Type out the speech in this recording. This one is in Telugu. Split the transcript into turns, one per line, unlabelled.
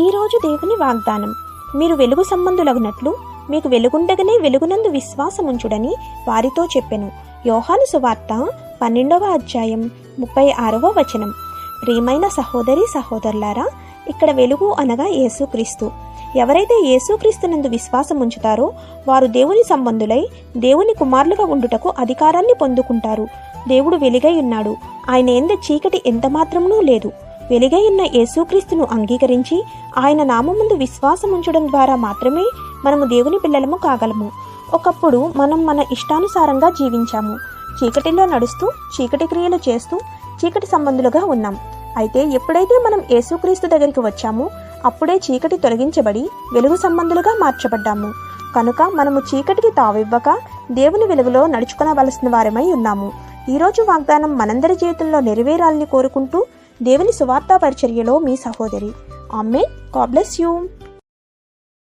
ఈరోజు దేవుని వాగ్దానం, మీరు వెలుగు సంబంధులగునట్లు మీకు వెలుగుండగానే వెలుగునందు విశ్వాసముంచుడని వారితో చెప్పెను. యోహాను సువార్త 12వ అధ్యాయం 36వ వచనం. ప్రియమైన సహోదరి సహోదరులారా, ఇక్కడ వెలుగు అనగా యేసుక్రీస్తు. ఎవరైతే యేసుక్రీస్తునందు విశ్వాసం ఉంచుతారో వారు దేవుని సంబంధులై దేవుని కుమారులుగా ఉండుటకు అధికారాన్ని పొందుకుంటారు. దేవుడు వెలుగై ఉన్నాడు, ఆయన యందు చీకటి ఎంత మాత్రమునూ లేదు. వెలుగై ఉన్న యేసుక్రీస్తును అంగీకరించి ఆయన నామముందు విశ్వాసం ఉంచడం ద్వారా మాత్రమే మనము దేవుని పిల్లలము కాగలము. ఒకప్పుడు మనం మన ఇష్టానుసారంగా జీవించాము. చీకటిలో నడుస్తూ చీకటి క్రియలు చేస్తూ చీకటి సంబంధులుగా ఉన్నాం. అయితే ఎప్పుడైతే మనం యేసుక్రీస్తు దగ్గరికి వచ్చామో అప్పుడే చీకటి తొలగించబడి వెలుగు సంబంధులుగా మార్చబడ్డాము. కనుక మనము చీకటికి తావివ్వక దేవుని వెలుగులో నడుచుకునవలసిన వారమై ఉన్నాము. ఈరోజు వాగ్దానం మనందరి జీవితంలో నెరవేరాలని కోరుకుంటూ దేవుని సువార్తా పరిచర్యలో మీ సహోదరి. ఆమేన్. God bless you.